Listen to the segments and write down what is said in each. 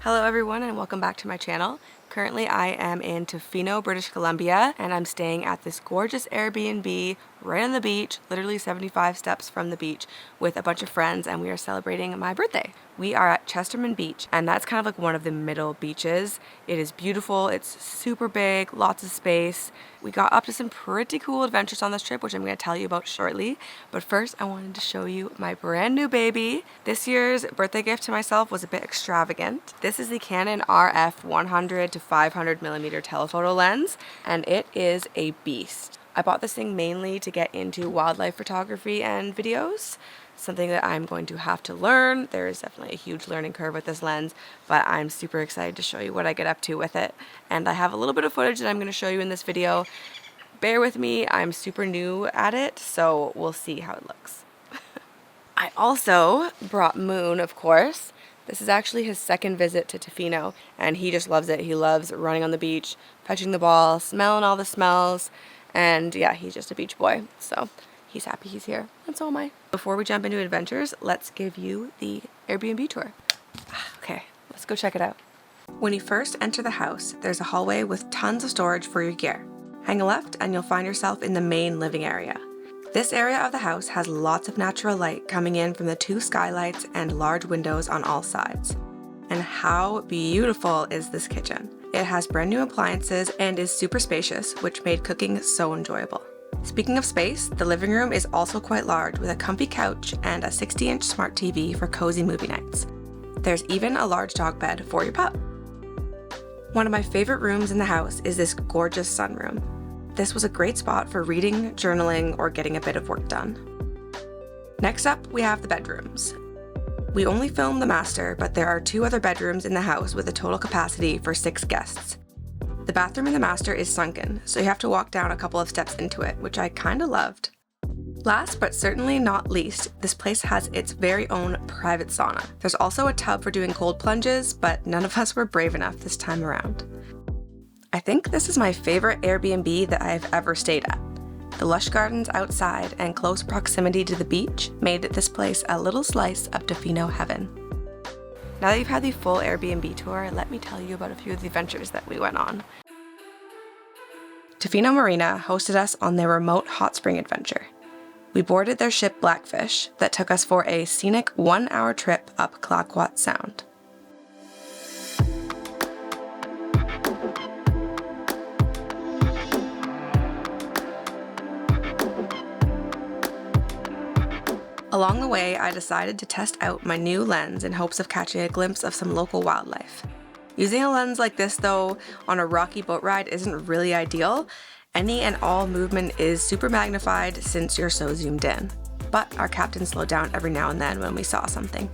Hello everyone and welcome back to my channel. Currently I am in Tofino, British Columbia, and I'm staying at this gorgeous Airbnb right on the beach, literally 75 steps from the beach, with a bunch of friends, and we are celebrating my birthday. We are at Chesterman Beach, and that's kind of like one of the middle beaches. It is beautiful, it's super big, lots of space. We got up to some pretty cool adventures on this trip, which I'm going to tell you about shortly. But first, I wanted to show you my brand new baby. This year's birthday gift to myself was a bit extravagant. This is the Canon RF 100 to 500 millimeter telephoto lens, and it is a beast. I bought this thing mainly to get into wildlife photography and videos, something that I'm going to have to learn. There is definitely a huge learning curve with this lens, but I'm super excited to show you what I get up to with it. And I have a little bit of footage that I'm going to show you in this video. Bear with me, I'm super new at it, so we'll see how it looks. I also brought Moon, of course. This is actually his second visit to Tofino, and he just loves it. He loves running on the beach, fetching the ball, smelling all the smells, and yeah, he's just a beach boy, so he's happy he's here, and so am I. Before we jump into adventures, let's give you the Airbnb tour. Okay, let's go check it out. When you first enter the house, there's a hallway with tons of storage for your gear. Hang a left and you'll find yourself in the main living area. This area of the house has lots of natural light coming in from the two skylights and large windows on all sides. And how beautiful is this kitchen? It has brand new appliances and is super spacious, which made cooking so enjoyable. Speaking of space, the living room is also quite large with a comfy couch and a 60-inch smart TV for cozy movie nights. There's even a large dog bed for your pup. One of my favorite rooms in the house is this gorgeous sunroom. This was a great spot for reading, journaling, or getting a bit of work done. Next up, we have the bedrooms. We only filmed the master, but there are 2 other bedrooms in the house with a total capacity for 6 guests. The bathroom in the master is sunken, so you have to walk down a couple of steps into it, which I kinda loved. Last but certainly not least, this place has its very own private sauna. There's also a tub for doing cold plunges, but none of us were brave enough this time around. I think this is my favorite Airbnb that I've ever stayed at. The lush gardens outside and close proximity to the beach made this place a little slice of Tofino heaven. Now that you've had the full Airbnb tour, let me tell you about a few of the adventures that we went on. Tofino Marina hosted us on their remote hot spring adventure. We boarded their ship Blackfish that took us for a scenic 1-hour trip up Clayoquot Sound. Along the way, I decided to test out my new lens in hopes of catching a glimpse of some local wildlife. Using a lens like this, though, on a rocky boat ride isn't really ideal. Any and all movement is super magnified since you're so zoomed in. But our captain slowed down every now and then when we saw something.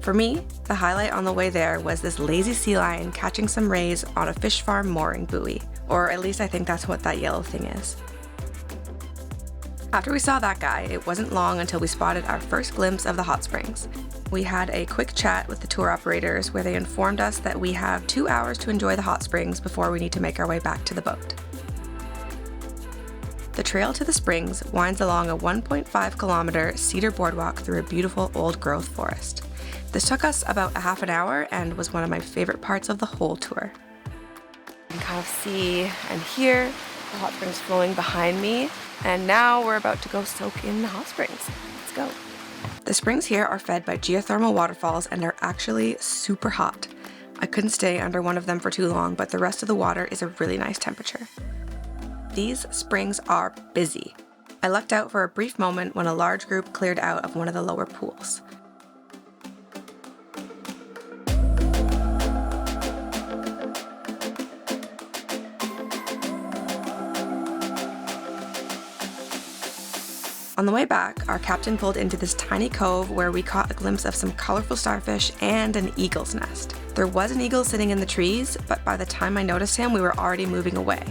For me, the highlight on the way there was this lazy sea lion catching some rays on a fish farm mooring buoy. Or at least I think that's what that yellow thing is. After we saw that guy, it wasn't long until we spotted our first glimpse of the hot springs. We had a quick chat with the tour operators where they informed us that we have 2 hours to enjoy the hot springs before we need to make our way back to the boat. The trail to the springs winds along a 1.5-kilometer cedar boardwalk through a beautiful old-growth forest. This took us about a half an hour and was one of my favorite parts of the whole tour. You can kind of see and hear the hot springs flowing behind me, and now we're about to go soak in the hot springs. Let's go. The springs here are fed by geothermal waterfalls and are actually super hot. I couldn't stay under one of them for too long, but the rest of the water is a really nice temperature. These springs are busy. I lucked out for a brief moment when a large group cleared out of one of the lower pools. On the way back, our captain pulled into this tiny cove where we caught a glimpse of some colorful starfish and an eagle's nest. There was an eagle sitting in the trees, but by the time I noticed him, we were already moving away.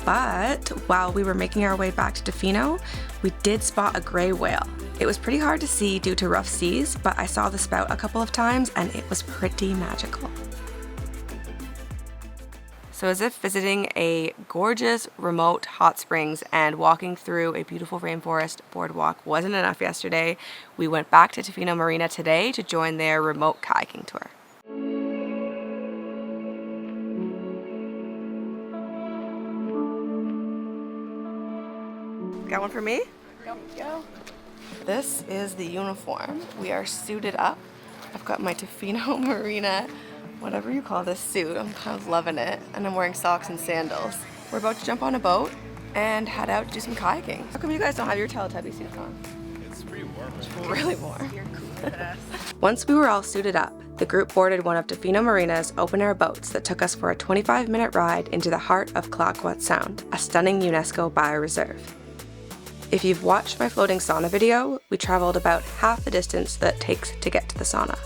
But while we were making our way back to Tofino, we did spot a gray whale. It was pretty hard to see due to rough seas, but I saw the spout a couple of times and it was pretty magical. So as if visiting a gorgeous remote hot springs and walking through a beautiful rainforest boardwalk wasn't enough yesterday, we went back to Tofino Marina today to join their remote kayaking tour. Got one for me? Go. This is the uniform. We are suited up. I've got my Tofino Marina, whatever you call this suit. I'm kind of loving it. And I'm wearing socks and sandals. We're about to jump on a boat and head out to do some kayaking. How come you guys don't have your Teletubby suits on? It's pretty warm. It's really warm. You're cool with us. Once we were all suited up, the group boarded one of Tofino Marina's open-air boats that took us for a 25-minute ride into the heart of Clayoquot Sound, a stunning UNESCO bioreserve. If you've watched my floating sauna video, we traveled about half the distance that it takes to get to the sauna.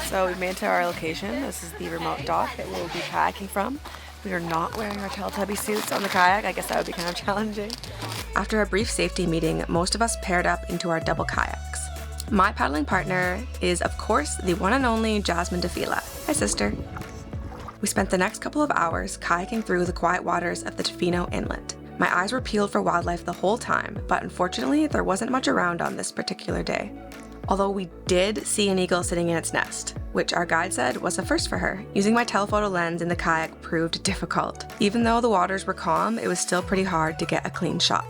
So we've made it to our location. This is the remote dock that we'll be kayaking from. We are not wearing our Teletubby suits on the kayak. I guess that would be kind of challenging. After a brief safety meeting, most of us paired up into our double kayaks. My paddling partner is, of course, the one and only Jasmine. Hi, sister. We spent the next couple of hours kayaking through the quiet waters of the Tofino Inlet. My eyes were peeled for wildlife the whole time, but unfortunately there wasn't much around on this particular day. Although we did see an eagle sitting in its nest, which our guide said was a first for her. Using my telephoto lens in the kayak proved difficult. Even though the waters were calm, it was still pretty hard to get a clean shot.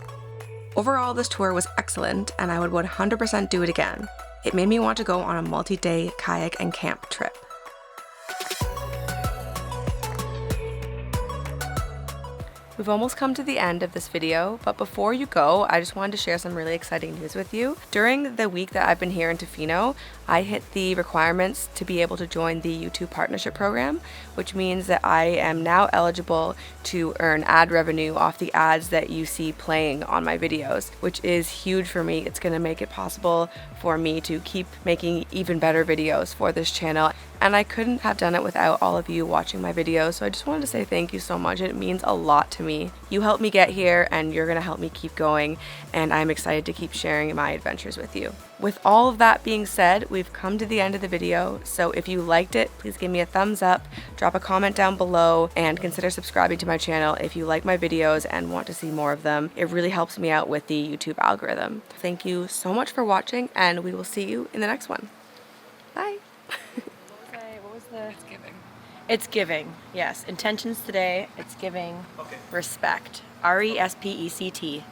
Overall, this tour was excellent and I would 100% do it again. It made me want to go on a multi-day kayak and camp trip. We've almost come to the end of this video, but before you go, I just wanted to share some really exciting news with you. During the week that I've been here in Tofino, I hit the requirements to be able to join the YouTube partnership program, which means that I am now eligible to earn ad revenue off the ads that you see playing on my videos, which is huge for me. It's going to make it possible for me to keep making even better videos for this channel. And I couldn't have done it without all of you watching my videos, so I just wanted to say thank you so much. It means a lot to me. You helped me get here and you're gonna help me keep going, and I'm excited to keep sharing my adventures with you. With all of that being said, we've come to the end of the video, so if you liked it, please give me a thumbs up, drop a comment down below, and consider subscribing to my channel if you like my videos and want to see more of them. It really helps me out with the YouTube algorithm. Thank you so much for watching, and we will see you in the next one. Bye! It's giving. It's giving, yes. Intentions today, it's giving respect. R-E-S-P-E-C-T.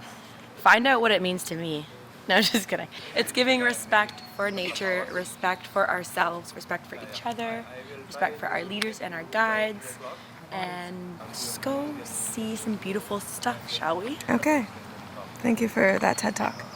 Find out what it means to me. No, just kidding. It's giving respect for nature, respect for ourselves, respect for each other, respect for our leaders and our guides, and just go see some beautiful stuff, shall we? Okay. Thank you for that TED Talk.